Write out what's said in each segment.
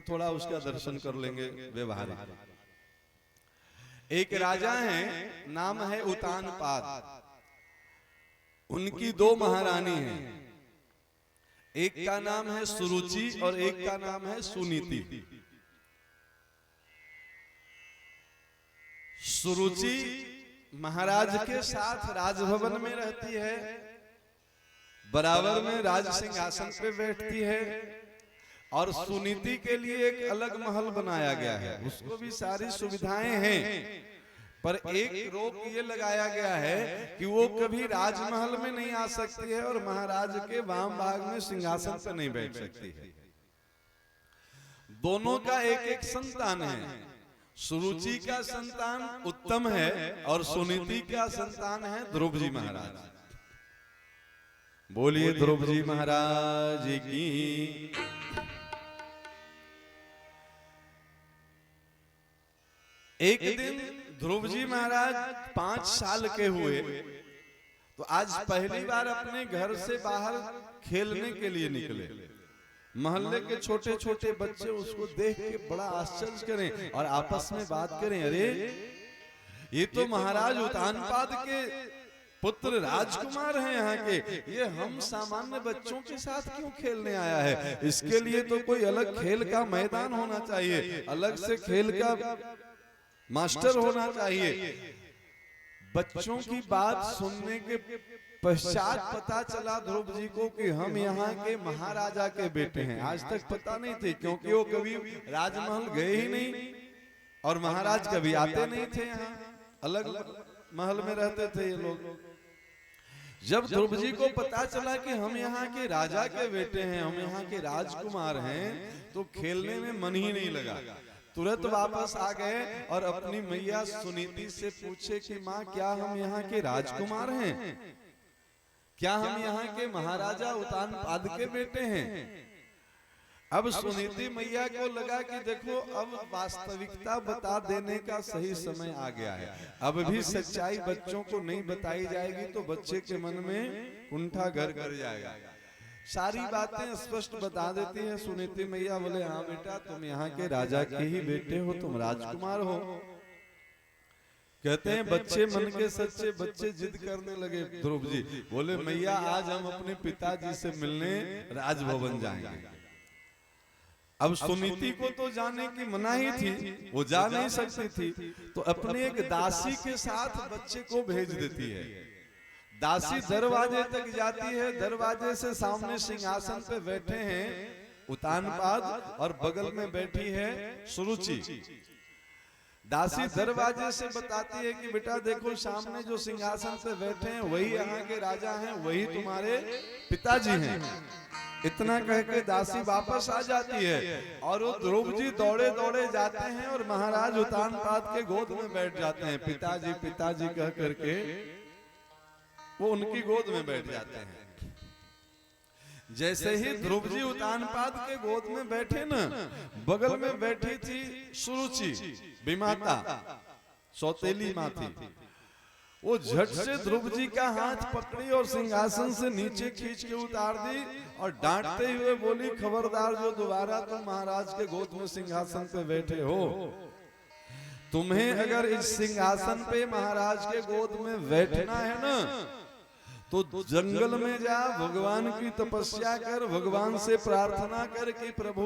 थोड़ा उसका दर्शन कर लेंगे व्यवहारिक। एक राजा हैं, नाम है उतानपाद। उनकी दो महारानी हैं, एक का नाम है सुरुचि और एक का नाम है सुनीति। सुरुचि महाराज के साथ राजभवन में रहती है, बराबर में राज सिंहासन पे बैठती है, और सुनीति के लिए एक अलग महल बनाया गया है, उसको भी सारी सुविधाएं हैं, पर एक रोक ये लगाया गया है कि वो कभी राजमहल में नहीं आ सकती है और महाराज के वाम भाग में सिंहासन पर नहीं बैठ सकती है। दोनों का एक एक संतान है। सुरुचि का संतान उत्तम है और सुनीति का संतान है ध्रुव जी महाराज। बोलिए ध्रुव जी महाराज की। एक दिन ध्रुव जी महाराज 5 साल के हुए तो आज पहली बार अपने घर से बाहर खेलने के लिए निकले। मोहल्ले के छोटे छोटे बच्चे उसको देख के बड़ा आश्चर्य करें और आपस में बात करें, अरे ये तो महाराज उतानपाद के पुत्र राजकुमार हैं यहाँ के, ये हम सामान्य बच्चों के साथ क्यों खेलने आया है? इसके लिए तो कोई अलग खेल का मैदान होना चाहिए, अलग से खेल का मास्टर होना चाहिए। बच्चों की बात सुनने के पश्चात पता चला ध्रुव जी को कि हम यहाँ के महाराजा के बेटे हैं। आज तक पता नहीं थे, क्योंकि वो कभी राजमहल गए ही नहीं और महाराज कभी आते नहीं थे, यहाँ अलग महल में रहते थे ये लोग। जब ध्रुव जी को पता चला कि हम यहाँ के राजा के बेटे हैं, हम यहाँ के राजकुमार हैं, तो खेलने में मन ही नहीं लगा। तुरंत वापस आ गए और अपनी मैया सुनीति से पूछे कि माँ, क्या हम यहाँ के राजकुमार हैं? क्या हम यहाँ के महाराजा उतानपाद के बेटे हैं? अब सुनीति मैया को लगा कि देखो, अब वास्तविकता बता देने का सही समय आ गया है। अब भी सच्चाई बच्चों को नहीं बताई जाएगी तो बच्चे के मन में कुंठा घर कर जाएगा। सारी बातें स्पष्ट बता देती है सुनीति मैया। बोले, हाँ बेटा, तुम यहाँ के राजा के ही बेटे हो, तुम राजकुमार हो। कहते हैं बच्चे मन के सच्चे, बच्चे जिद करने लगे। ध्रुव जी बोले, मैया आज हम अपने पिताजी से मिलने राजभवन जाएंगे। अब सुनीति को तो जाने की मनाही थी, वो जा नहीं सकती थी, तो अपने एक दासी के साथ बच्चे को भेज देती है। दासी दरवाजे तक जाती है, दरवाजे से सामने सिंहासन पे बैठे हैं उतानपाद और बगल में बैठी है सुरुचि। दासी दरवाजे से बताती है कि बेटा देखो, सामने जो सिंहासन पे बैठे हैं वही यहाँ के राजा हैं, वही तुम्हारे पिताजी हैं। इतना कह के दासी वापस आ जाती है और वो ध्रुव जी दौड़े दौड़े जाते हैं और महाराज उतानपाद के गोद में बैठ जाते हैं। पिताजी पिताजी कह करके वो उनकी गोद में बैठ जाते हैं। जैसे ही ध्रुव जी उतानपाद के गोद में बैठे ना, बगल में बैठी थी सुरुचि, विमाता, सौतेली माँ थी। वो झट से ध्रुव जी का हाथ पकड़ी और सिंहासन से नीचे खींच के उतार दी और डांटते हुए बोली, खबरदार, जो दोबारा तुम महाराज के गोद में सिंहासन पे बैठे हो, तुम्हें अगर इस सिंहासन पे महाराज के गोद में बैठना है ना, तो जंगल में जा, भगवान की तपस्या कर, भगवान से प्रार्थना कर कि प्रभु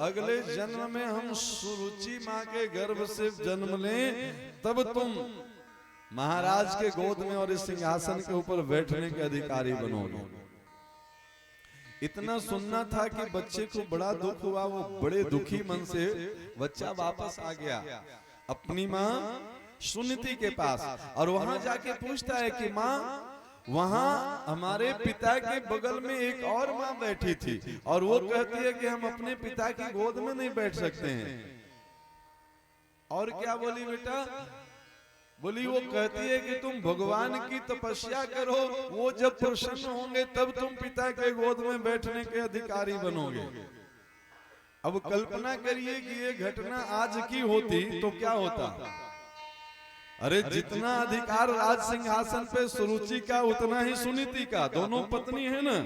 अगले जन्म में हम सुरुचि माँ के गर्भ से जन्म लें, तब तुम महाराज के गोद में और इस सिंहासन के ऊपर बैठने के अधिकारी बनोगे। इतना सुनना था कि बच्चे को बड़ा दुख हुआ। वो बड़े दुखी मन से बच्चा वापस आ गया अपनी माँ सुनीति के पास और वहां जाके पूछता है कि माँ, वहां हमारे पिता के बगल में एक और माँ बैठी थी और वो कहती है कि हम अपने पिता की गोद में नहीं बैठ सकते हैं। और क्या बोली बेटा? बोली, वो कहती है कि तुम भगवान की तपस्या करो, वो जब प्रसन्न होंगे तब तुम पिता के गोद में बैठने के अधिकारी बनोगे। अब कल्पना करिए कि ये घटना आज की होती तो क्या होता। अरे जितना अधिकार राज सिंहासन पे सुरुचि का, उतना ही सुनीति का, दोनों पत्नी है ना।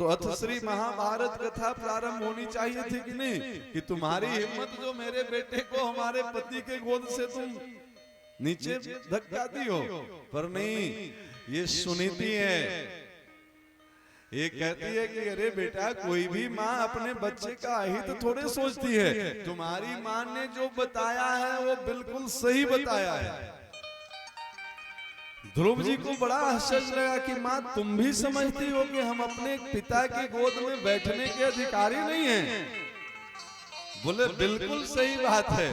तो अथ श्री महाभारत कथा प्रारंभ होनी चाहिए थी कि नहीं, कि तुम्हारी हिम्मत जो मेरे बेटे को हमारे पति के गोद से तुम नीचे धक्का दी हो, पर नहीं, ये सुनीति है। ये कहती है कि अरे बेटा, कोई भी माँ अपने बच्चे का हित थोड़े सोचती है, तुम्हारी माँ ने जो बताया है वो बिल्कुल सही बताया है। ध्रुव जी को बड़ा आश्चर्य लगा कि माँ तुम भी समझती हो कि हम अपने पिता की गोद में बैठने के अधिकारी नहीं हैं। बोले बिल्कुल सही बात है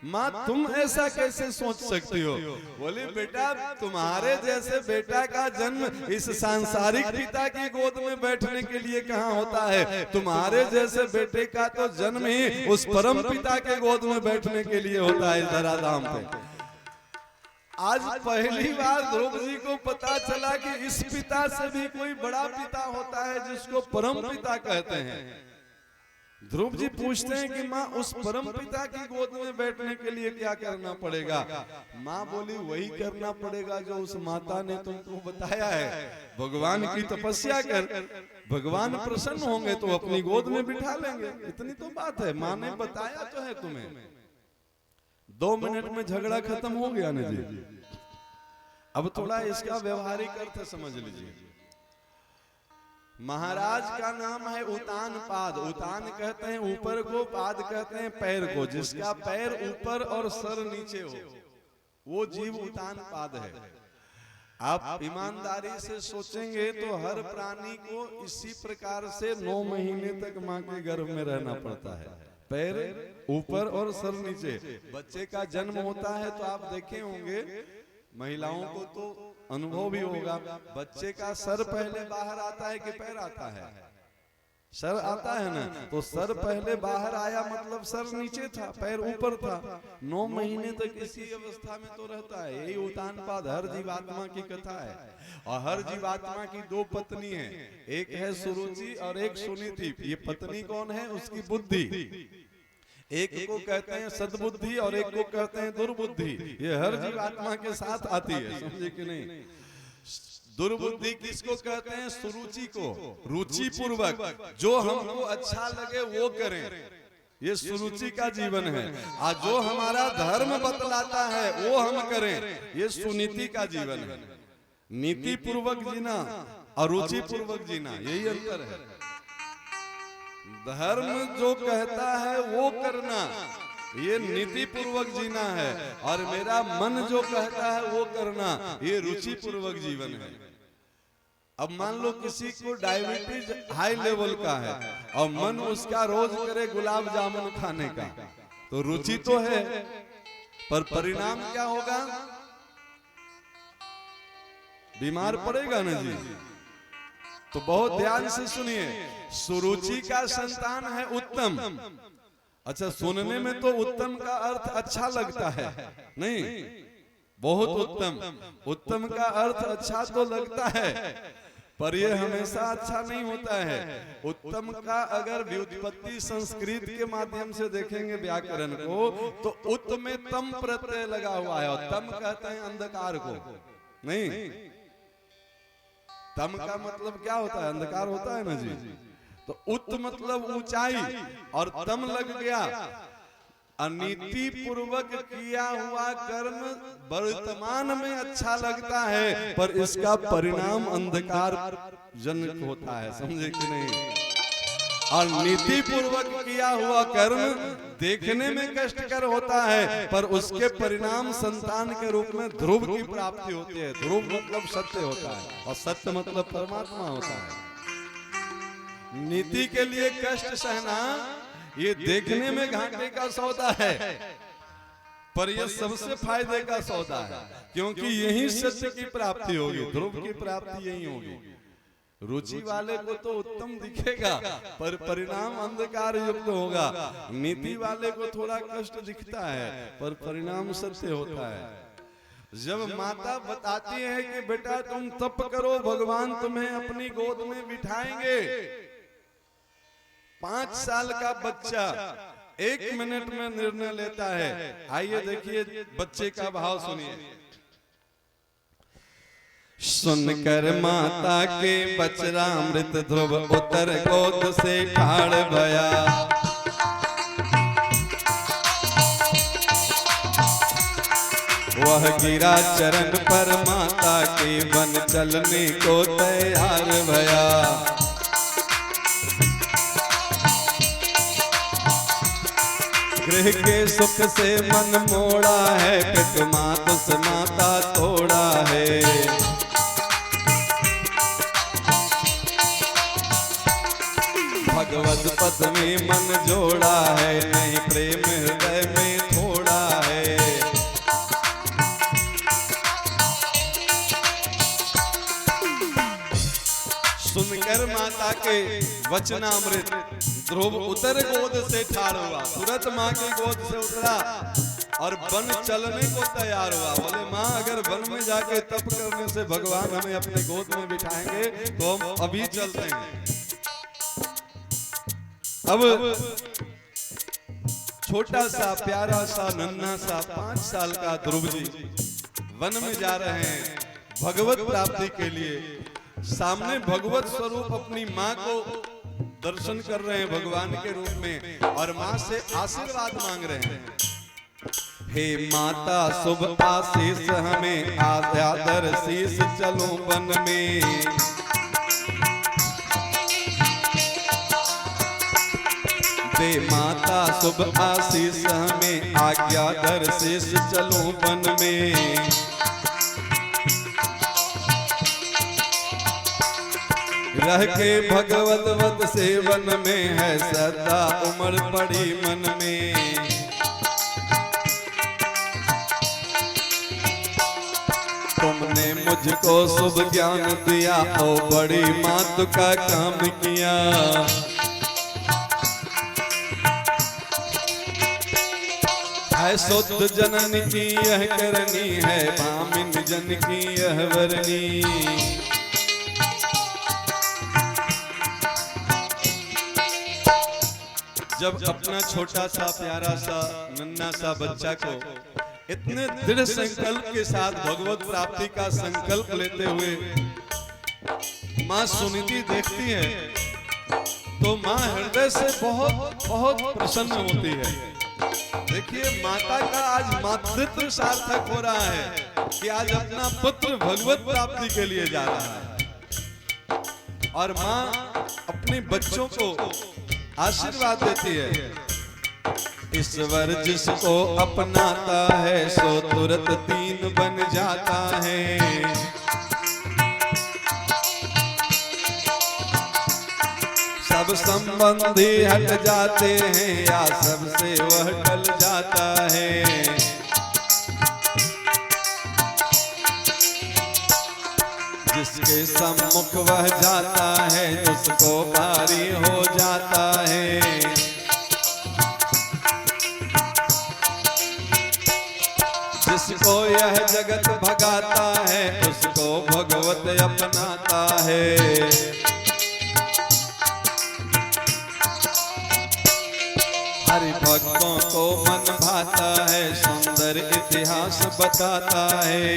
माँ, तुम ऐसा कैसे सोच सकती हो। बोले बेटा, तुम्हारे जैसे बेटा का जन्म इस सांसारिक पिता की गोद में बैठने के लिए कहाँ होता है, तुम्हारे जैसे बेटे का तो जन्म ही उस परम पिता के गोद में बैठने के लिए होता है धराधाम पे। आज पहली बार ध्रुव जी को पता चला कि इस पिता से भी कोई बड़ा पिता होता है जिसको परम पिता कहते हैं। ध्रुव जी पूछते हैं कि माँ, उस परम पिता की गोद में बैठने के लिए क्या करना पड़ेगा। माँ बोली वही करना पड़ेगा जो उस माता ने तुमको बताया है, भगवान की तपस्या कर, भगवान प्रसन्न होंगे तो अपनी गोद में बिठा लेंगे। इतनी तो बात है, माँ ने बताया तो है तुम्हें। 2 मिनट में झगड़ा खत्म हो गया ना जी। अब थोड़ा इसका व्यवहारिक अर्थ समझ लीजिए। महाराज का नाम है उतान पाद। उतान कहते हैं ऊपर को, पाद कहते हैं पैर को। जिसका पैर ऊपर और सर नीचे हो वो जीव उतान पाद है। आप ईमानदारी से सोचेंगे तो हर प्राणी को इसी प्रकार से 9 महीने तक माँ के गर्भ में रहना पड़ता है, पैर ऊपर और सर नीचे। बच्चे का जन्म होता है तो आप देखे होंगे, महिलाओं को तो अनुभव भी होगा, बच्चे का सर पहले बाहर आता है कि पैर आता है, सर आता है ना, तो सर पहले बाहर आया मतलब सर नीचे था, पैर ऊपर था। 9 महीने तक इसी अवस्था में तो रहता है। यही उतान पाद हर जीवात्मा की कथा है। और हर जीवात्मा की 2 पत्नी है, एक है सुरुचि और एक सुनीति। ये पत्नी कौन है, उसकी बुद्धि। एक को कहते हैं सद्बुद्धि और एक को कहते हैं दुर्बुद्धि। ये हर जीवात्मा के साथ आती है, समझे कि नहीं। दुर्बुद्धि किसको कहते हैं, सुरुचि को, रुचि पूर्वक जो हमको अच्छा लगे वो करें, ये सुरुचि का जीवन है। और जो हमारा धर्म बतलाता है वो हम करें, ये सुनीति का जीवन है। नीति पूर्वक जीना और रुचि पूर्वक जीना, यही अंतर है। धर्म जो कहता है वो करना, ये नीति पूर्वक जीना है। और मेरा मन जो कहता है वो करना, ये रुचि पूर्वक जीवन है। अब मान लो किसी को डायबिटीज हाई लेवल का है और मन उसका रोज करे गुलाब जामुन खाने का, तो रुचि तो है, पर परिणाम क्या होगा, बीमार पड़ेगा ना जी। तो बहुत ध्यान से सुनिए, सुरुचि का संतान है उत्तम। अच्छा, सुनने में तो उत्तम का अर्थ अच्छा लगता है, नहीं, बहुत उत्तम, उत्तम का अर्थ अच्छा तो लगता है, पर यह हमेशा अच्छा नहीं होता है। उत्तम का अगर व्युत्पत्ति संस्कृत के माध्यम से देखेंगे व्याकरण को, तो उत में तम प्रत्यय लगा हुआ है, और तम कहते हैं अंधकार को, नहीं, तम का मतलब क्या होता है, अंधकार होता है ना जी। तो उत मतलब ऊंचाई और तम लग गया। अनीति पूर्वक किया हुआ कर्म वर्तमान में अच्छा लगता है, पर इसका परिणाम अंधकार जनक होता है, समझे कि नहीं। और नीति पूर्वक किया हुआ कर्म देखने में कष्टकर होता है, पर उसके परिणाम संतान के रूप में ध्रुव की प्राप्ति होती है। ध्रुव मतलब सत्य होता है, और सत्य मतलब परमात्मा होता है। नीति के लिए कष्ट सहना ये देखने में घाटे का सौदा है, पर यह सबसे फायदे का सौदा है, क्योंकि यही सत्य की प्राप्ति होगी, ध्रुव की प्राप्ति यही होगी। रुचि वाले को तो उत्तम दिखेगा, पर परिणाम अंधकार युक्त होगा। नीति वाले को थोड़ा कष्ट दिखता है, पर परिणाम सत्य होता है। जब माता बताती है कि बेटा तुम तप करो, भगवान तुम्हें अपनी गोद में बिठाएंगे, 5 साल का बच्चा 1 मिनट में निर्णय लेता है। आइए देखिए बच्चे का भाव सुनिए। सुनकर माता के बचरामृत ध्रुव उतर गोद से ठाड़ भया। वह गिरा चरण पर माता के वन चलने को तैयार भया। गृह के सुख से मन मोड़ा है, पित मात से माता तोड़ा है। भगवत पद में मन जोड़ा है, नहीं प्रेम हृदय में थोड़ा है। सुनकर माता के वचनामृत ध्रुव उतर गोद से ठाड़ हुआ। तुरंत माँ की गोद से उतरा और वन चलने को तैयार हुआ। बोले माँ, अगर वन में जाके तप करने से भगवान हमें अपने गोद में बिठाएंगे तो हम अभी चलते हैं। अब छोटा सा प्यारा सा नन्हा सा 5 साल का ध्रुव जी वन में जा रहे हैं भगवत प्राप्ति के लिए। सामने भगवत स्वरूप अपनी माँ को दर्शन कर रहे हैं भगवान के रूप में, और माँ से आशीर्वाद मांग रहे हैं। हे माता शुभ आशीष हमें आदर शीश चलो वन में। दे माता शुभ आशीष हमें आज्ञा दर शीश चलो वन में। रह के भगवत वत सेवन में है सदा उम्र पड़ी मन में। तुमने मुझको शुभ ज्ञान दिया, ओ बड़ी मात का काम किया। है शुद्ध जनन की यह करनी है, भामिन जन की यह वरनी। जब अपना छोटा सा प्यारा सा नन्हा सा बच्चा को इतने दृढ़ संकल्प के साथ भगवत प्राप्ति का संकल्प लेते हुए माँ सुनीति देखती है तो माँ हृदय से बहुत बहुत प्रसन्न होती है। देखिए, माता का आज मातृत्व सार्थक हो रहा है कि आज अपना पुत्र भगवत प्राप्ति के लिए जा रहा है, और माँ अपने बच्चों को आशीर्वाद देती है। ईश्वर जिसको अपनाता है सो तुरंत 3 बन जाता है। सब संबंधी हट जाते हैं या सबसे वह टल जाता है। जिसके सम्मुख वह जाता है उसको भारी हो जाता है। जिसको यह जगत भगाता है उसको भगवत अपनाता है। हरि भक्तों को मन भाता है, सुंदर इतिहास बताता है।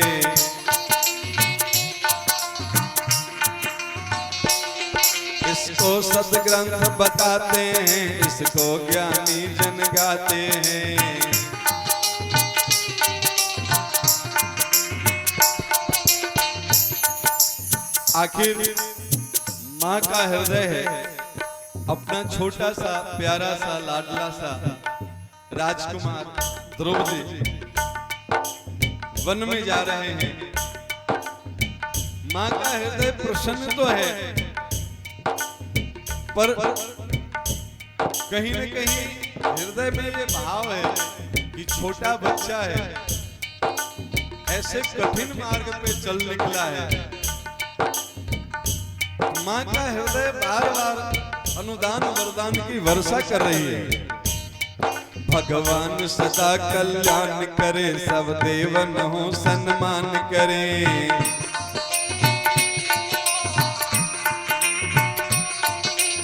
इसको सदग्रंथ बताते हैं, इसको ज्ञानी जन गाते हैं। आखिर माँ का हृदय है अपना छोटा सा प्यारा सा लाडला सा राजकुमार ध्रुव जी वन में जा रहे हैं। माँ का हृदय प्रसन्न तो है, पर कहीं न कहीं हृदय में ये भाव है कि छोटा बच्चा है, ऐसे कठिन मार्ग पे चल निकला है। माँ का हृदय बार बार अनुदान वरदान की वर्षा कर रही है। भगवान सदा कल्याण करे, सब देवन हो सम्मान करे।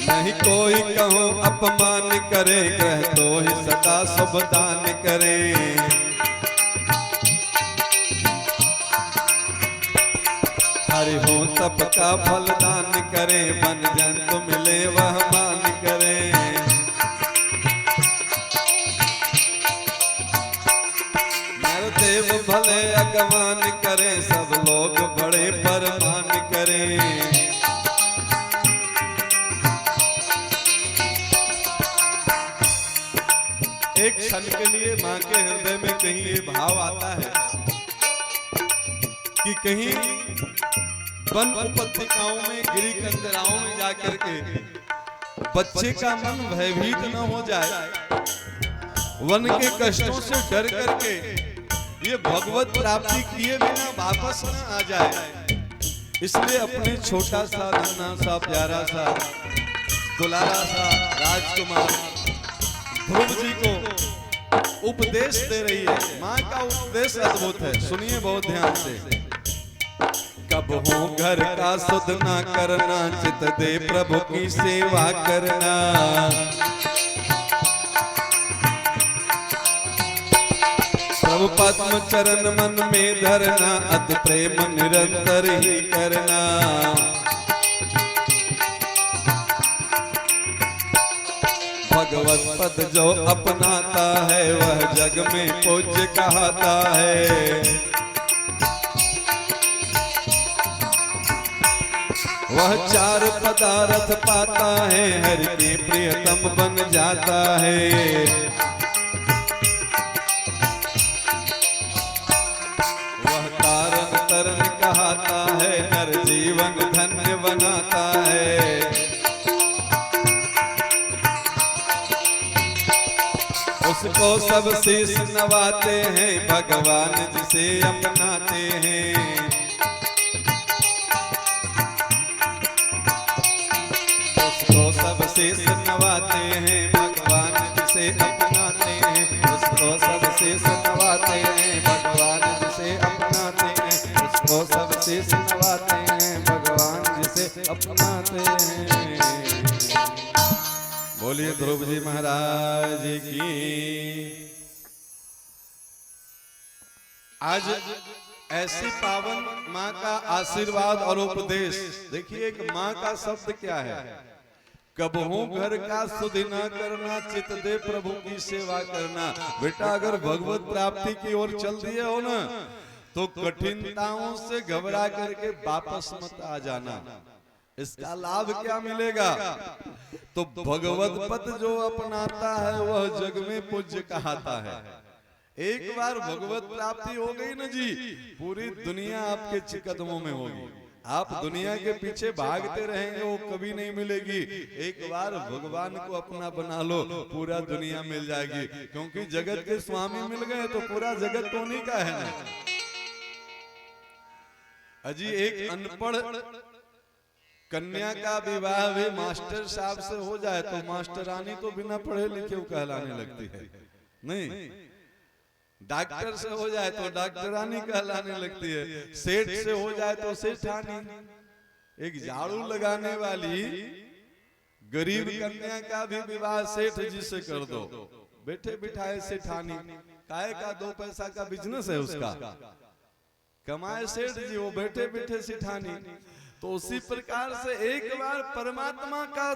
नहीं कोई कहो अपमान करे, कह तो ही सदा शुभ दान करे। तप का फल दान करें, मन जंतु मिले वह मान करें। नरदेव भले अगमान करें, सब लोग बड़े परमान करें। एक क्षण के लिए मां के हृदय में कहीं ये भाव आता है कि कहीं वन उपत्यकाओं में, गिरी कंदराओं में जाकर के बच्चे का मन भयभीत न हो जाए, वन के कष्टों से डर करके ये भगवत प्राप्ति किए बिना वापस न आ जाए। इसलिए अपने छोटा सा नन्हा सा प्यारा सा दुलारा सा राजकुमार ध्रुव जी को उपदेश दे रही है। माँ का उपदेश अद्भुत है, सुनिए बहुत ध्यान से। कब हो घर का सुध ना करना, चित दे प्रभु की सेवा करना। प्रभु पद्म चरण मन में धरना, अति प्रेम निरंतर ही करना। भगवत पद जो अपनाता है, वह जग में पूज्य कहता है। वह चार पदार्थ पाता है, हरि के प्रियतम बन जाता है। वह तारन तरन कहता है, नर जीवन धन्य बनाता है। उसको सब शीश नवाते हैं, भगवान जिसे अपनाते हैं। उसको सब शीश नवाते हैं, भगवान जिसे अपनाते हैं। उसको सब शीश नवाते हैं, भगवान जिसे अपनाते हैं। उसको सब शीश नवाते हैं, भगवान जिसे अपनाते हैं। बोलिए ध्रुव जी महाराज की। आज ऐसी पावन माँ का आशीर्वाद और उपदेश देखिए। एक माँ का शब्द क्या है? कबहू घर का सुधि न करना, चित दे प्रभु की सेवा करना। बेटा अगर भगवत प्राप्ति की ओर चल दिए हो ना, तो कठिनताओं से घबरा करके वापस मत आ जाना। इसका लाभ क्या मिलेगा? तो भगवत पद जो अपनाता है, वह जग में पूज्य कहता है। एक बार भगवत प्राप्ति हो गई ना जी, पूरी दुनिया आपके कदमों में होगी। आप दुनिया के पीछे भागते रहेंगे, वो कभी नहीं मिलेगी। एक बार भगवान को अपना बना लो, पूरा दुनिया मिल जाएगी। क्योंकि जगत के स्वामी मिल गए तो पूरा जगत तो उन्हीं का है ना। अजी एक अनपढ़ कन्या का विवाह भी मास्टर साहब से हो जाए तो मास्टरानी तो बिना पढ़े लिखे कहलाने लगती है, नहीं। डॉक्टर से हो जाए तो डॉक्टरानी कहलाने लगती है, सेठ से हो जाए तो सेठानी। एक झाड़ू लगाने वाली गरीब कन्या का भी विवाह सेठ जी से कर दो, बैठे बिठाए सेठानी। काहे का 2 पैसा का बिजनेस है उसका, कमाए सेठ जी, वो बैठे बैठे सेठानी। तो उसी प्रकार से एक बार परमात्मा का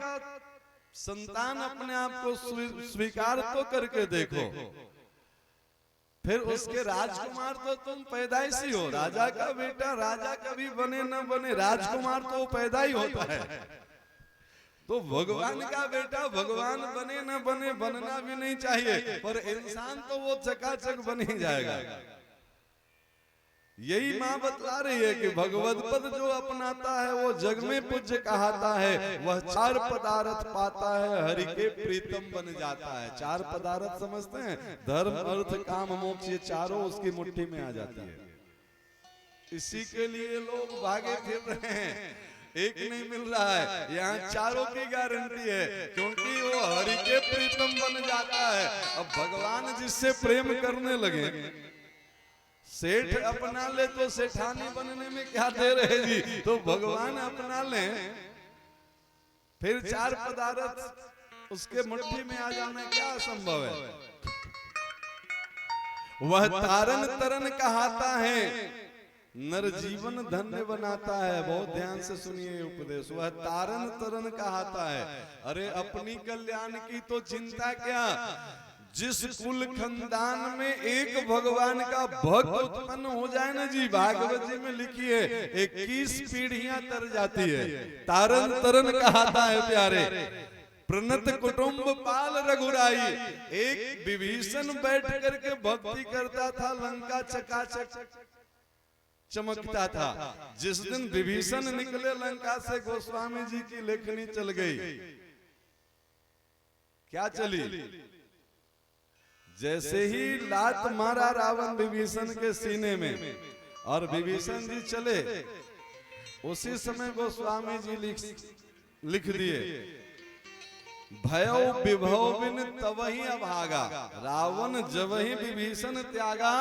संतान अपने आप को स्वीकार तो करके देखो, फिर उसके राजकुमार तो तुम पैदाइशी हो। राजा का बेटा राजा कभी बने न बने, राजकुमार तो पैदा ही होता है। तो भगवान का बेटा भगवान बने न बने, बनना भी नहीं चाहिए, पर इंसान तो वो चकाचक बन ही जाएगा। यही माँ बतला रही है कि भगवत पद जो अपनाता है, वो जग में पूज्य कहता है। वह 4 पदार्थ पाता है, हरि के प्रीतम बन जाता है। 4 पदार्थ समझते हैं? धर्म अर्थ काम मोक्ष, ये चारों उसकी मुट्ठी में आ जाती है। इसी के लिए लोग भागे फिर रहे हैं, एक नहीं मिल रहा है। यहाँ चारों की गारंटी है, क्योंकि वो हरि के प्रीतम बन जाता है। अब भगवान जिससे प्रेम करने लगे, सेठ अपना ले तो सेठानी बनने में क्या देर है जी। तो भगवान अपना ले, फिर 4 पदार्थ उसके मुट्ठी में आ जाना क्या असंभव है। वह तारन तरन कहता है, नर जीवन धन्य बनाता है। बहुत ध्यान से सुनिए उपदेश। वह तारन तरन कहाता है। अरे अपनी कल्याण की तो चिंता क्या, जिस कुल खानदान में एक भगवान का भक्त उत्पन्न हो जाए ना जी, भागवत जी में लिखी है 21 पीढ़ियां तर जाती है। तारन तरन कहाता है प्यारे। प्रणत कुटुंब पाल रघुराई। एक विभीषण बैठ करके भक्ति करता था, लंका चकाचक चमकता था। जिस दिन विभीषण निकले लंका से, गोस्वामी जी की लेखनी चल गई। क्या चली? जैसे ही लात मारा रावण विभीषण के सीने में और विभीषण जी चले, उसी समय गोस्वामी जी लिख दिए, भयो विभव बिन तवहि अभागा। रावण जब ही विभीषण त्यागा,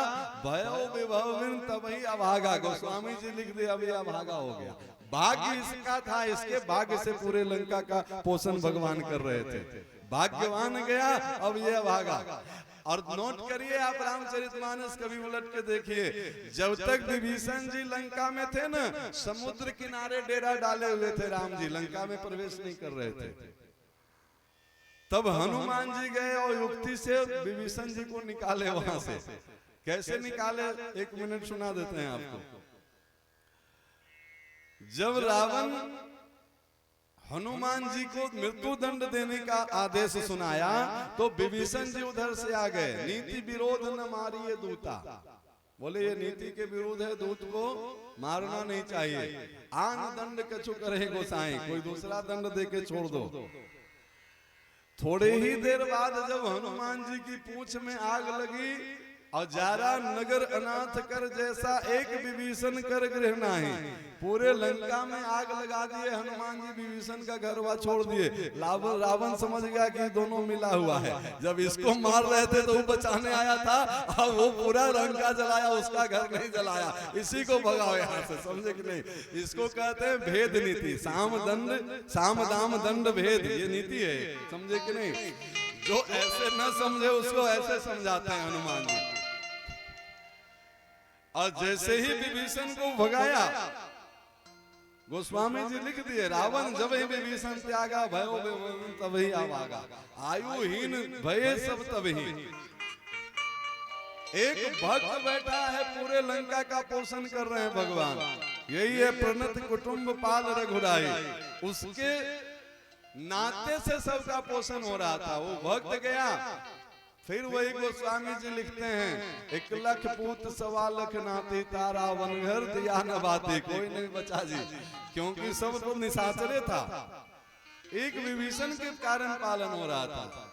भयो विभव बिन तवहि अभागा। गोस्वामी जी लिख दिए, अब ये अभागा हो गया। भाग्य इसका था, इसके भाग्य से पूरे लंका का पोषण भगवान कर रहे थे। भाग्यवान गया, अब ये अभागा। और नोट करिए आप, रामचरितमानस कभी उलट के देखिए, जब तक विभीषण जी लंका में थे ना, समुद्र किनारे डेरा डाले हुए थे राम जी, लंका में प्रवेश नहीं कर रहे थे। तब हनुमान जी गए और युक्ति से विभीषण जी को निकाले वहां से। कैसे निकाले, 1 मिनट सुना देते हैं आपको। जब रावण हनुमान जी को मृत्यु दंड देने का आदेश सुनाया, तो विभीषण जी उधर से आ गए। नीति विरोध न मारिए दूता, बोले ये नीति के विरोध है, दूत को मारना नहीं चाहिए। आन दंड कछु करे गोसाई, कोई दूसरा दंड दे के छोड़ दो। थोड़े ही देर बाद जब हनुमान जी की पूंछ में आग लगी, और जारा नगर अनाथ कर जैसा एक विभीषण कर गृह नाही। पूरे लंका में आग लगा दिए हनुमान जी, विभीषण का घर वहां छोड़ दिए। रावण समझ गया कि दोनों मिला हुआ है। जब इसको मार रहे थे तो वो बचाने आया था, और वो पूरा लंका जलाया, उसका घर नहीं जलाया। इसी को भगाओ यहाँ से, समझे कि नहीं? इसको कहते हैं भेद नीति। साम दाम दंड भेद, ये नीति है, समझे कि नहीं? जो ऐसे न समझे उसको ऐसे समझाते हैं हनुमान जी। और जैसे ही विभीषण को भगाया, गोस्वामी जी लिख दिए, रावण जब ही विभीषण त्यागा, भयो तभी अभागा। आयुहीन भये सब तभी। एक भक्त बैठा है, पूरे लंका का पोषण कर रहे हैं भगवान। यही है प्रणत कुटुंब पाल रघुराई। उसके नाते से सबका पोषण हो रहा था। वो भक्त गया, फिर वही गोस्वामी जी लिखते हैं, 1 लाख पूत 1.25 लाख नाती, तारा वन घर दिया न बाती। कोई नहीं बचा जी, क्योंकि सब तो निशाचरे था। एक विभीषण के कारण पालन हो रहा था।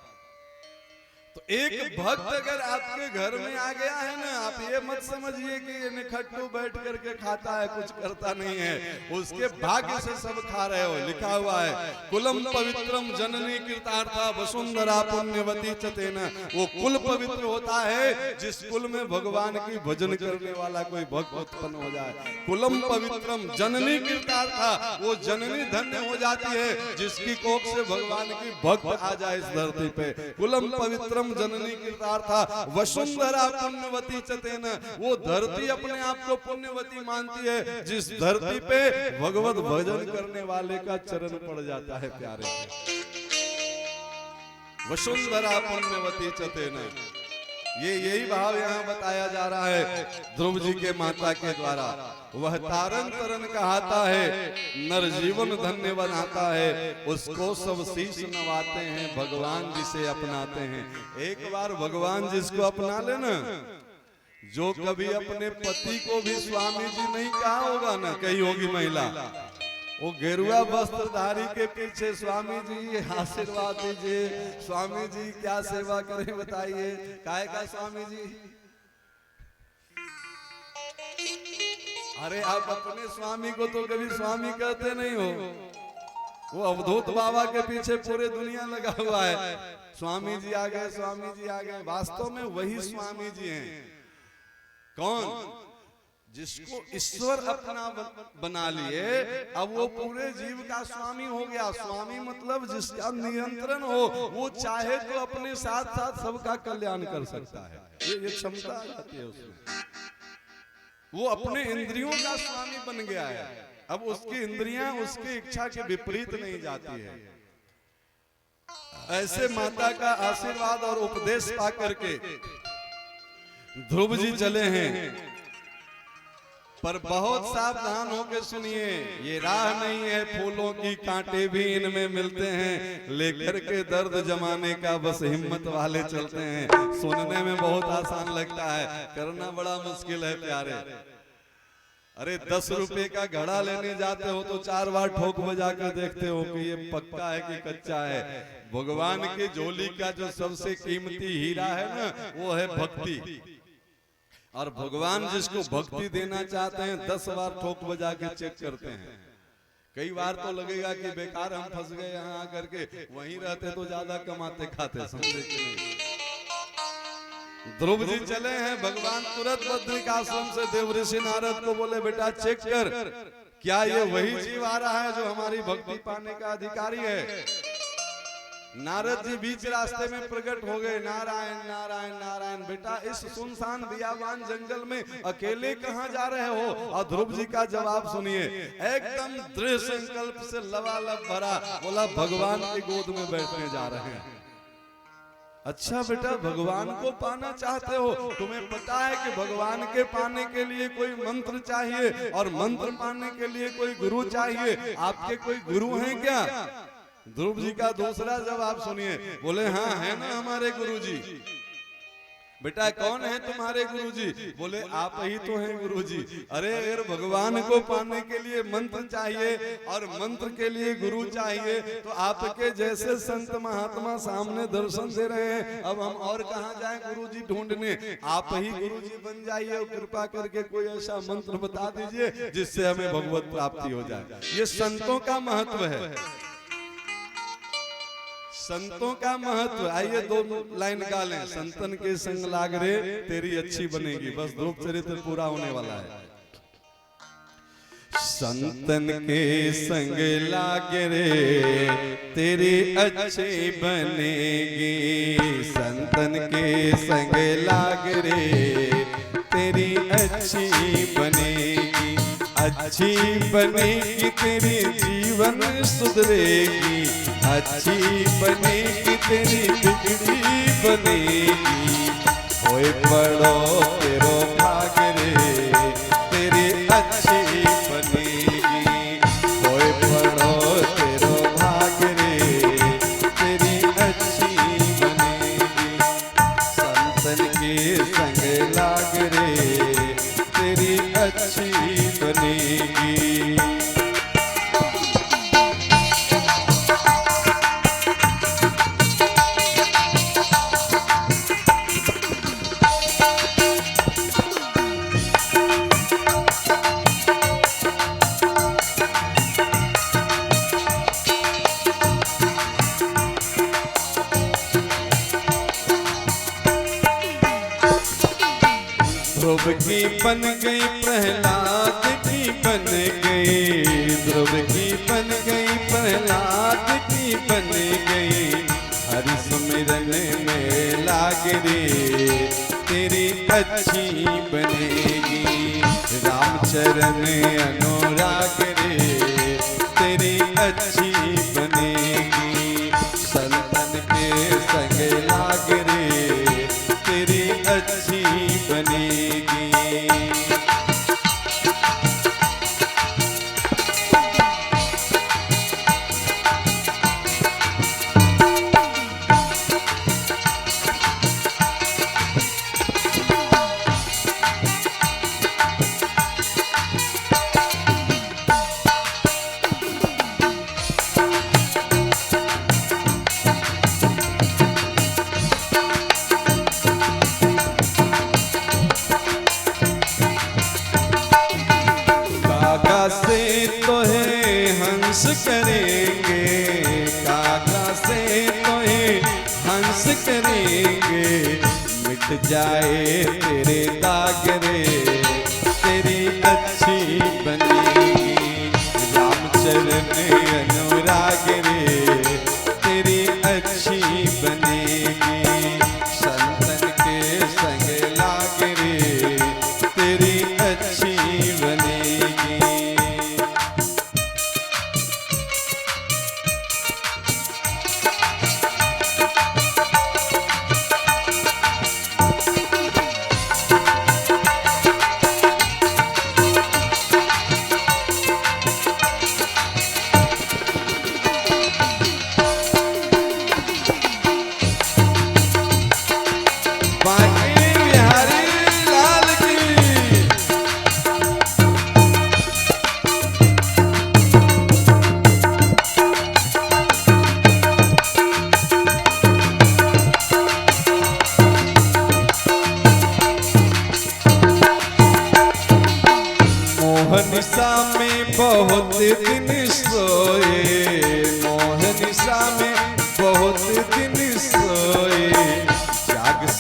तो एक भक्त अगर आपके घर में आ गया है ना, आप ये मत समझिए कि ये निखट्टू बैठ करके खाता है, कुछ करता नहीं है। उसके भाग्य से सब खा रहे हो। लिखा हुआ है, कुलम पवित्रम जननी कृतार्था वसुंधरा पुण्यवती चतेन। वो कुल पवित्र होता है जिस कुल में भगवान की भजन करने वाला कोई भक्त उत्पन्न हो जाए। कुलम पवित्रम जननी कृतार्था, वो जननी धन्य हो जाती है जिसकी कोख से भगवान की भक्त आ जाए इस धरती पे। कुलम पवित्रम जननी कृतार्था वसुंधरा पुण्यवती चतेन। वो धरती अपने आप को पुण्यवती मानती है जिस धरती पे भगवत भजन करने वाले का चरण पड़ जाता है प्यारे। वसुंधरा पुण्यवती चतेन, यही भाव यहाँ बताया जा रहा है ध्रुव जी के माता के द्वारा। वह तारन तरन कहाता है, नर जीवन धन्य बनाता है। उसको सब शीश नवाते हैं, भगवान जिसे अपनाते हैं। एक बार भगवान जिसको अपना लेना, जो कभी अपने पति को भी स्वामी जी नहीं कहा होगा ना, कही होगी महिला, वो गेरुआ वस्त्रधारी के पीछे स्वामी जी आशीर्वाद दीजिए, स्वामी जी क्या सेवा करें बताइए। काहे का स्वामी जी? अरे आप अपने स्वामी को तो कभी स्वामी कहते नहीं हो। वो अवधूत बाबा के पीछे पूरे दुनिया लगा हुआ है, स्वामी जी आ गए, स्वामी जी आ गए। वास्तव में वही स्वामी जी हैं। कौन? जिसको ईश्वर अपना बना लिए, अब वो पूरे जीव का स्वामी हो गया। स्वामी मतलब जिसका नियंत्रण हो, वो चाहे तो अपने साथ साथ सबका कल्याण कर सकता है। ये क्षमता आती है उसमें। वो अपने इंद्रियों का स्वामी बन गया है। अब उसकी इंद्रियां उसकी इच्छा के विपरीत नहीं जाती है। ऐसे माता का आशीर्वाद और उपदेश पा करके ध्रुव जी चले हैं, पर बहुत सावधान होकर सुनिए, ये राह नहीं है फूलों की, कांटे भी इनमें मिलते हैं, लेकर के दर्द जमाने का बस हिम्मत वाले चलते हैं। सुनने में बहुत आसान लगता है, करना बड़ा मुश्किल है प्यारे। अरे 10 रुपए का घड़ा लेने जाते हो तो 4 बार ठोक बजा कर देखते हो कि ये पक्का है कि कच्चा है। भगवान की झोली का जो सबसे कीमती हीरा है ना, वो है भक्ति। और भगवान जिसको भक्ति देना चाहते हैं 10 बार ठोक बजा के चेक करते हैं। कई बार तो लगेगा कि बेकार हम फंस गए यहाँ आकर के, वहीं रहते तो ज्यादा कमाते खाते, समझे कि नहीं। ध्रुव जी चले हैं, भगवान तुरंत बद्रिक आश्रम से देवऋषि नारद को बोले बेटा चेक कर, क्या ये वही जीव आ रहा है जो हमारी भक्ति पाने का अधिकारी है। नारद जी बीच रास्ते में प्रकट हो गए, नारायण नारायण नारायण। बेटा इस सुनसान बियाबान जंगल में अकेले कहाँ जा रहे हो। और ध्रुव जी का जवाब सुनिए, एकदम दृढ़ संकल्प से लबालब भरा, बोला भगवान की गोद में बैठने जा रहे हैं। अच्छा बेटा भगवान को पाना चाहते हो, तुम्हें पता है कि भगवान के पाने के लिए कोई मंत्र चाहिए और मंत्र पाने के लिए कोई गुरु चाहिए। आपके कोई गुरु हैं क्या। ध्रुव जी का दूसरा जवाब सुनिए, बोले हाँ है ना हमारे गुरुजी। बेटा कौन है तुम्हारे गुरुजी। बोले आप ही तो हैं गुरुजी। अरे अगर भगवान को पाने के लिए मंत्र चाहिए और मंत्र के लिए गुरु चाहिए तो आपके जैसे संत महात्मा सामने दर्शन दे रहे हैं, अब हम और कहाँ जाएं गुरुजी ढूंढने। आप ही गुरुजी बन जाइए और कृपा करके कोई ऐसा मंत्र बता दीजिए जिससे हमें भगवत प्राप्ति हो जाए। ये संतों का महत्व है, संतों का महत्व। आइए 2 लाइन गा लें। संतन के संग लाग रे तेरी अच्छी बनेगी। बस ध्रुव चरित्र पूरा होने वाला है। संतन के संग लाग रे तेरी अच्छी बनेगी। संतन के संग लाग रे तेरी अच्छी बनेगी। अच्छी बनेगी तेरी जीवन सुधरेगी। अच्छी बनेगी तेरी बिगड़ी बनेगी। होए पड़ो तेरो भाग रे तेरी अच्छी बनेगी। होए पड़ो तेरो भाग रे तेरी अच्छी बनेगी। संतन के संग लाग रे तेरी अच्छी बनेगी। ध्रुव की बन गई प्रहलाद की बन गई। ध्रुव की बन गई प्रहलाद की बन गई। हरि सुमिरन में लाग रे तेरी अच्छी बनेगी। रामचरण अनुराग रे तेरी अच्छी बनेगी। संतन के संग लाग रे तेरी अच्छी बनेगी। से तो है हंस करेंगे। काका से तो है हंस करेंगे। मिट जाए तेरे दाग रे तेरी अच्छी बनेगी। रामचरण अनुराग रे तेरी अच्छी बनेगी। संतन के संग लाग रे तेरी अच्छी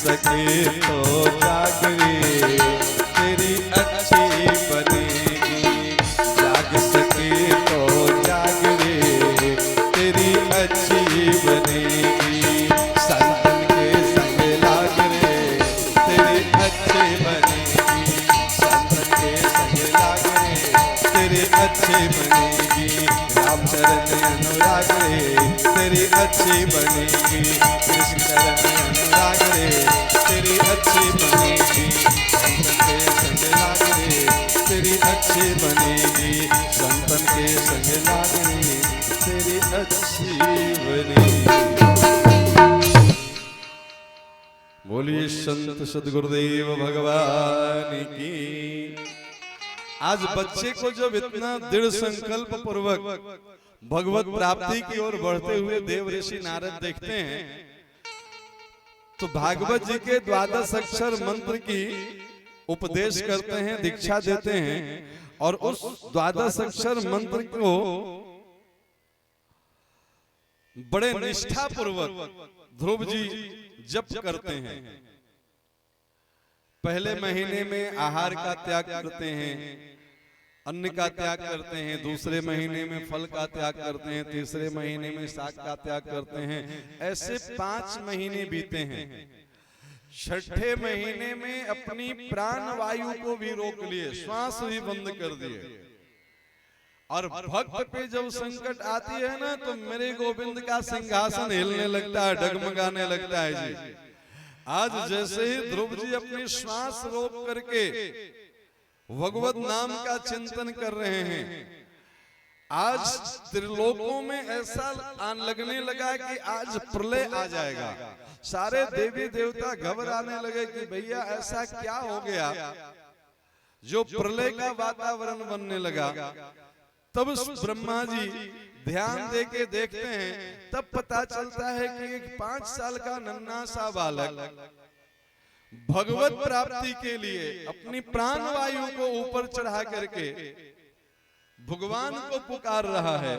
सके तो जाग रे तेरी अच्छी बनेगी, जाग सके तो जाग रे तेरी अच्छी बनेगी, संतन के संग लाग रे तेरी अच्छी बनेगी, संतन के संग लाग रे तेरी अच्छी बनेगी, राम चरण अनुराग रे तेरी अच्छी बनेगी, कृष्ण चरण अनुराग रे तेरी अच्छी बनेगी, संतन के संग लाग रे तेरी अच्छी बनेगी, संतन के संग लाग रे तेरी अच्छी बनेगी। बोलिए संत सद्गुरुदेव भगवान की। आज बच्चे को जब इतना दृढ़ संकल्प पूर्वक भगवत प्राप्ति की ओर बढ़ते हुए देव ऋषि नारद देखते हैं तो भागवत जी के 12 अक्षर मंत्र की उपदेश करते हैं, दीक्षा देते हैं और उस 12 अक्षर मंत्र को बड़े निष्ठा पूर्वक ध्रुव जी जप करते हैं। पहले महीने में आहार का त्याग करते हैं, अन्न का त्याग करते हैं, दूसरे महीने में फल का त्याग करते हैं, तीसरे महीने में शाक का त्याग करते हैं। ऐसे 5 महीने बीते हैं। छठे महीने में अपनी प्राण वायु को भी रोक लिए, श्वास भी बंद कर दिए। और भक्त पे जब संकट आती है ना तो मेरे गोविंद का सिंहासन हिलने लगता है, डगमगाने लगता है जी। आज जैसे ही ध्रुव जी अपनी श्वास रोक करके भगवत नाम का चिंतन कर रहे हैं, आज त्रिलोकों में ऐसा लगने लगा कि आज प्रलय आ जाएगा। सारे देवी देवता घबराने लगे कि भैया ऐसा क्या हो गया जो प्रलय का वातावरण बनने लगा। तब ब्रह्मा जी ध्यान देके देखते हैं, तब पता चलता है कि एक 5 साल का नन्हा सा बालक भगवत प्राप्ति के लिए अपनी प्राण वायु को ऊपर चढ़ा करके भगवान को पुकार रहा है।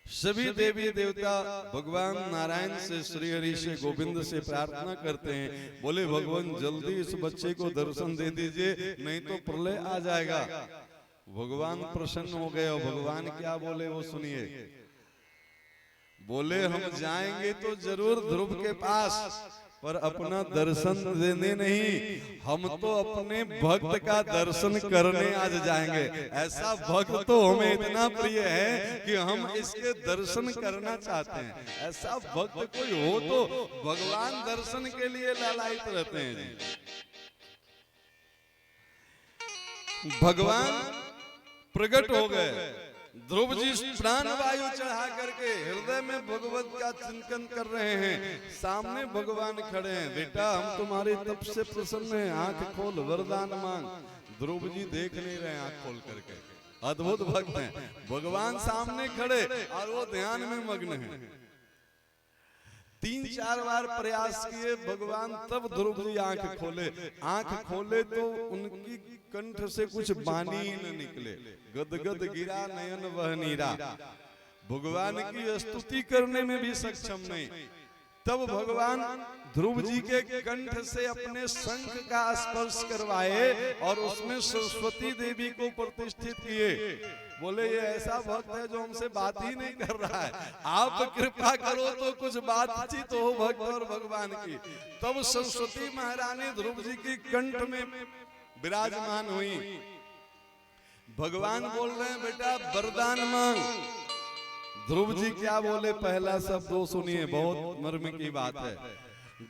सभी देवी देवता भगवान नारायण से, श्री हरि से, गोविंद से प्रार्थना करते हैं, बोले भगवान जल्दी इस बच्चे को दर्शन दे दीजिए, नहीं तो प्रलय आ जाएगा। भगवान प्रसन्न हो गए और भगवान क्या बोले वो सुनिए। बोले हम जाएंगे तो जरूर ध्रुव के पास, पर अपना दर्शन देने नहीं, हम तो अपने भक्त का दर्शन करने आज जाएंगे। ऐसा भक्त तो हमें इतना प्रिय है कि हम इसके दर्शन करना चाहते हैं। ऐसा भक्त कोई हो तो भगवान दर्शन के लिए लालायित रहते हैं। भगवान प्रकट हो गए। ध्रुव जी प्राण वायु चढ़ा करके हृदय में भगवत का चिंतन कर रहे हैं। सामने भगवान खड़े हैं, बेटा हम तुम्हारे तप से प्रसन्न हैं, आंख खोल वरदान मांग। ध्रुव जी देख नहीं रहे आंख खोल करके, अद्भुत भक्त हैं। भगवान सामने खड़े और वो ध्यान में मग्न है। 3-4 बार प्रयास किए भगवान, तब ध्रुव जी आंख खोले। आंख खोले तो उनकी कंठ से कुछ बानी न निकले, गदगद गिरा नयन वह नीरा। भगवान की स्तुति करने में भी सक्षम नहीं। तब भगवान ध्रुव जी के कंठ से अपने शंख का स्पर्श करवाए और उसमें सरस्वती देवी को प्रतिष्ठित किए। बोले ये ऐसा भक्त है जो हमसे बात ही नहीं कर रहा है, आप कृपा करो तो कुछ बातचीत हो भक्त और भगवान की। तब सरस्वती महारानी ध्रुव जी की कंठ में विराजमान हुई। भगवान बोल रहे हैं बेटा वरदान मांग। ध्रुव जी क्या बोले, पहला शब्द दो सुनिए, बहुत मर्म की बात है।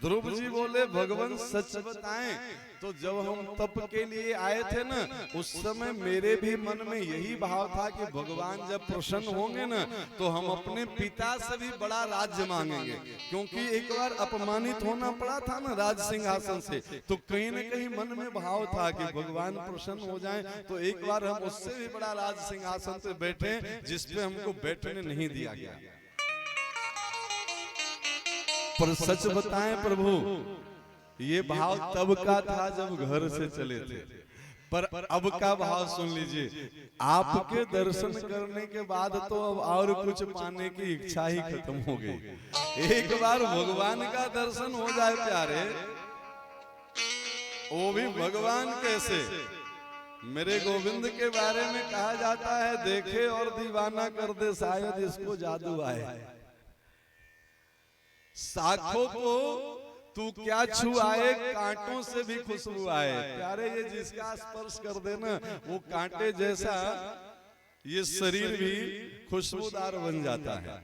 ध्रुव जी बोले भगवान सच बताएं तो जब हम तप के लिए आए थे ना, उस समय मेरे भी मन में यही भाव था कि भगवान जब प्रसन्न होंगे ना तो हम अपने पिता से भी बड़ा राज्य मांगेंगे। क्योंकि एक बार अपमानित होना पड़ा था ना राज सिंहासन से, तो कहीं न कहीं मन में भाव था कि भगवान प्रसन्न हो जाएं तो एक बार हम उससे भी बड़ा राज सिंहासन पे बैठे जिसपे हमको बैठने नहीं दिया गया। पर सच बताएं प्रभु, ये भाव तब का था जब घर से चले थे। पर अब का भाव सुन लीजिए, आपके दर्शन करने के बाद तो अब और कुछ पाने की इच्छा ही खत्म हो गई। एक बार भगवान का दर्शन हो जाए प्यारे, वो भी भगवान कैसे। मेरे गोविंद के बारे में कहा जाता है, देखे और दीवाना कर दे शायद इसको जादू आए। शाखों को तू क्या छुआए, कांटों से भी खुशबू आए। प्यारे ये जिसका स्पर्श कर देना वो कांटे जैसा ये शरीर भी खुशबूदार बन जाता है।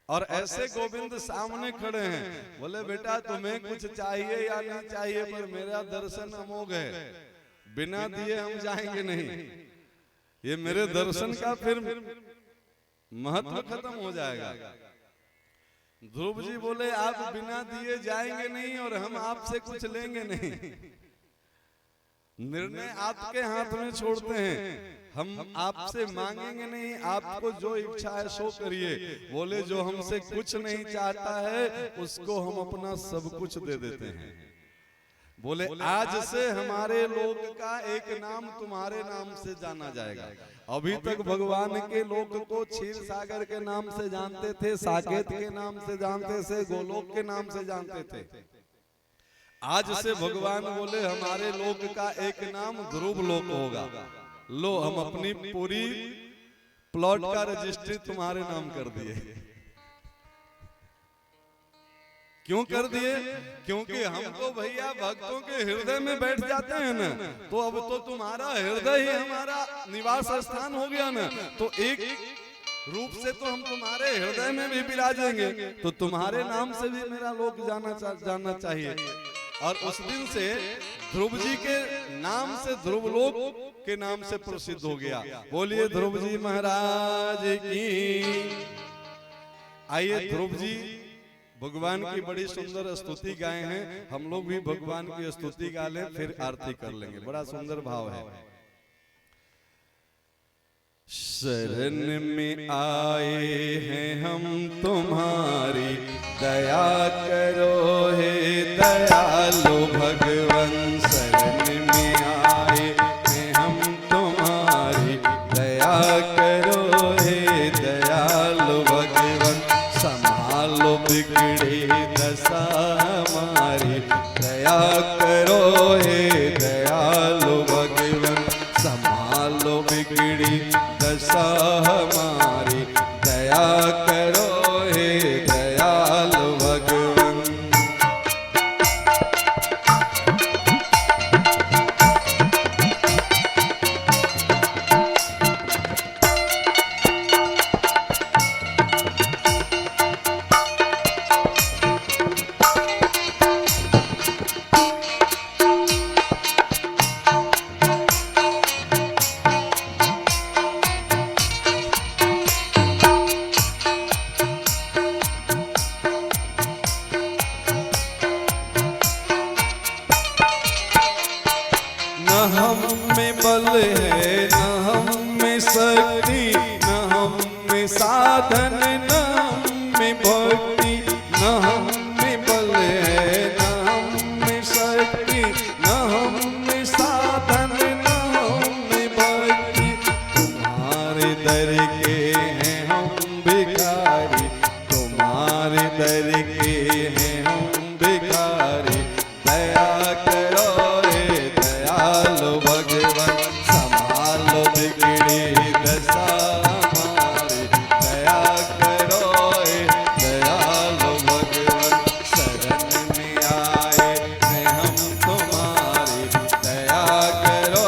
और ऐसे गोविंद सामने खड़े हैं, बोले बेटा तुम्हें कुछ चाहिए या नहीं चाहिए, पर मेरा दर्शन अमोघ है, बिना दिए हम जाएंगे नहीं। ये मेरे दर्शन का फिर महत्व खत्म हो जाएगा। ध्रुव जी बोले आप बिना दिए जाएंगे नहीं और हम आपसे कुछ लेंगे नहीं। निर्णय आपके हाथ में छोड़ते हैं, हम आपसे मांगेंगे नहीं, आपको जो इच्छा है सो करिए। बोले जो हमसे कुछ नहीं चाहता है उसको हम अपना सब कुछ दे देते हैं। बोले आज से हमारे लोक का एक नाम तुम्हारे नाम से जाना जाएगा। अभी तक भगवान के लोक को क्षीर सागर के नाम से जानते थे, साकेत के नाम से जानते थे, गोलोक के नाम से जानते थे। आज से भगवान बोले हमारे लोक का एक नाम ध्रुव लोक होगा। लो हम अपनी पूरी प्लॉट का रजिस्ट्री तुम्हारे नाम कर दिए। क्यों कर दिए? क्योंकि हम तो भैया भक्तों के हृदय में बैठ जाते हैं ना, तो अब तो तुम्हारा हृदय ही हमारा निवास स्थान हो गया ना, तो एक रूप से तो हम तुम्हारे हृदय में भी विराजेंगे, तो तुम्हारे नाम से भी मेरा लोक जानना चाहिए। और उस दिन से ध्रुव जी के नाम से ध्रुव लोक के नाम से प्रसिद्ध हो गया। बोलिए ध्रुव जी महाराज की। आइए ध्रुव जी भगवान की बड़ी सुंदर स्तुति गाए हैं, हम लोग भी भगवान की स्तुति गा लें, फिर आरती कर लेंगे। बड़ा सुंदर भाव है। शरण में आए हैं हम तुम्हारी, दया करो हे दयालु भगवन। शरण में आए हैं हम तुम्हारी, दया करो हे दयालु भगवन। संभालो बिगड़ी दशा हमारी, दया करो हे दयालु भगवन। संभालो बिगड़ी दशा हमारी, दया करो हे दयालु भगवन। न हम में बल है न हम में शक्ति, न हम में साधन न हम में भक्ति। न हम में बल है न हम में शक्ति, न हम में साधन न हम में भक्ति। तुम्हारे दर के हैं हम भिखारी, तुम्हारे दर के हैं हम भिखारी। दया करो दयालु भगवन। संभालो बिगड़ी दशा हमारी, दया करो दयालु भगवन। शरण में आए हैं हम तुम्हारी, दया करो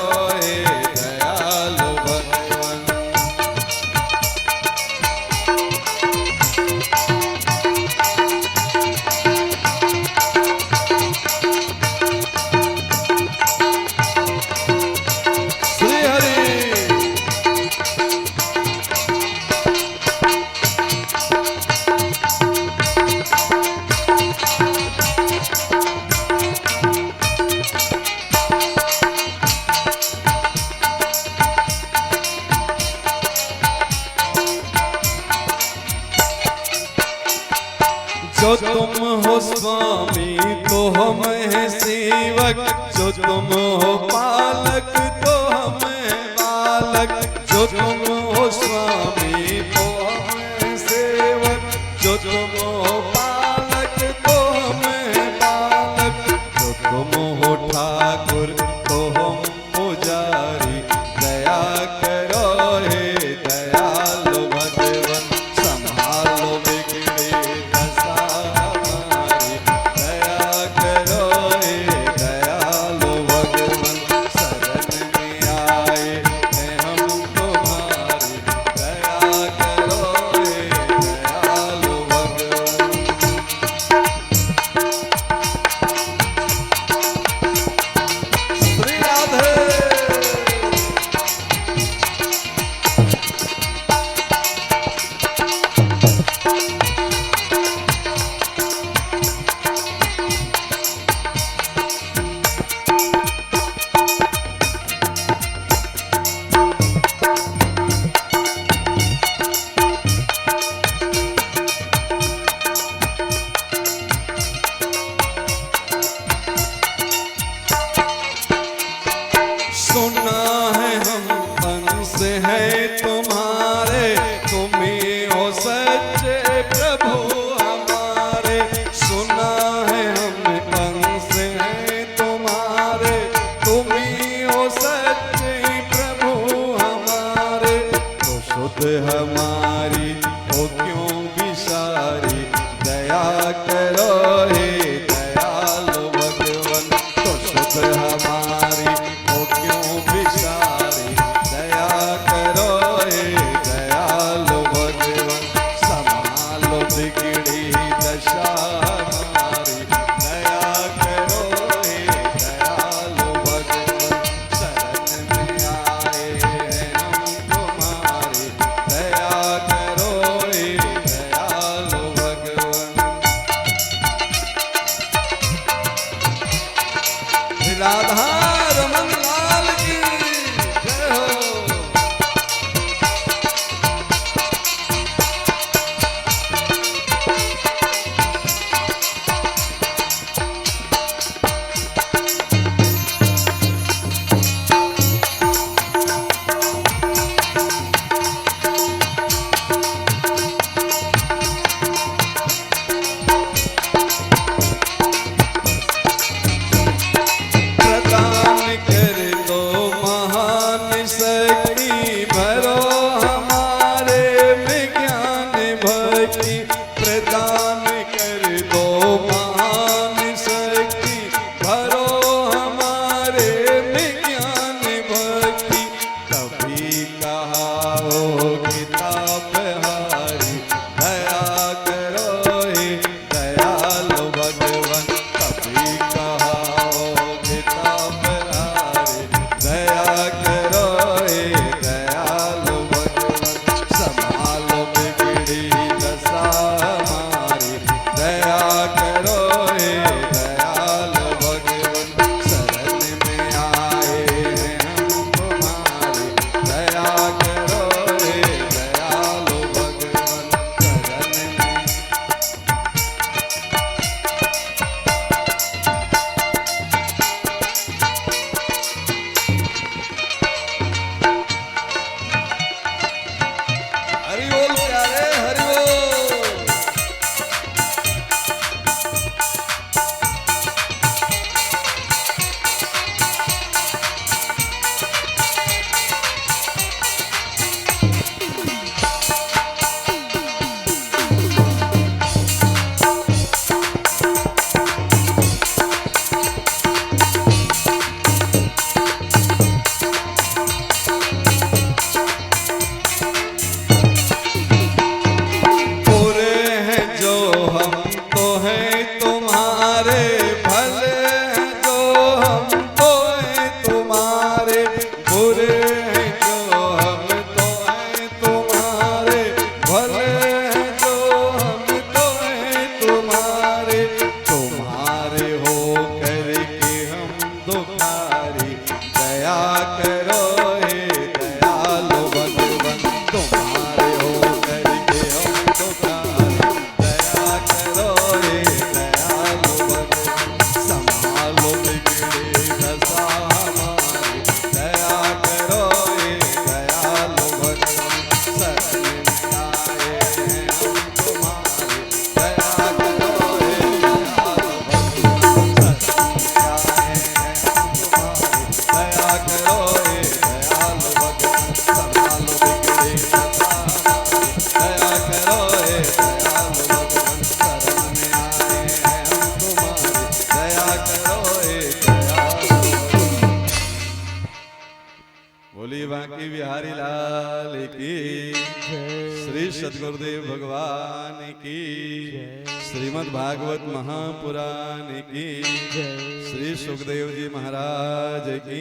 दयालु भगवन। हो स्वामी तो हम हैं सेवक, जो तुम हो पालक तो हम हैं बालक। जो तुम हो स्वामी तो हम हैं सेवक, जो तुम हो पालक तो हम हैं बालक। जो तुम हो ठाकुर तो हम पुजारी, दया करो हे दयालु भगवन, संभालो बिगड़ी दशा हमारी। दया करो हे दयालु भगवन, शरण में आए हैं हम तुम्हारी। दया करो हे दयालु भगवन। श्री राधे। सुना है हम अंश है तुम्हारे, तुम ही हो सच्चे प्रभु हमारे। सुना है हम अंश है तुम्हारे, तुम ही हो सच्चे प्रभु हमारे। तो शुद्ध हमारी हो क्यों विसारी, दया करो हे दयालु भगवन। तो शुद्ध हमारी हो क्यों विसारी, दया करो हे दयालु भगवन, संभालो बिगड़ी दशा हमारी। दया करो हे दयालु भगवन, शरण में आए हैं हम तुम्हारी। दया करो हे दयालु भगवन। राधा रमन लाल की जय हो। प्रदान कर दो महान शक्ति, भरो हमारे में ज्ञान भक्ति। प्रदान कर दो महान शक्ति, भरो हमारे में ज्ञान भक्ति। कभी कहा हो किताब हारी, दया करो हे दयालु भगवन। कभी कहा हो किताब हारी, दया करो हे दयालु भगवन, संभालो बिगड़ी दशा हमारी। दया करो हे दयालु भगवन, शरण में आए हैं हम तुम्हारी। दया करो हे दयालु भगवन, शरण में। हरि बोल प्यारे, हरि बोल। बुरे हैं जो हम तो हैं तुम्हारे, भले हैं जो हम तो हैं तुम्हारे। बुरे हैं जो हम तो हैं तुम्हारे, भले हैं जो हम तो हैं तुम्हारे। तुम्हारे हो करके हम दुखारी, दया करो हे दयालु भगवन। तुम्हारे हो करके हम दुखारी, दया करो हे बोली बांकी बिहारी लाल की, श्री सद्गुरुदेव भगवान की, श्रीमद् भागवत महापुराण की, श्री सुखदेव जी महाराज की।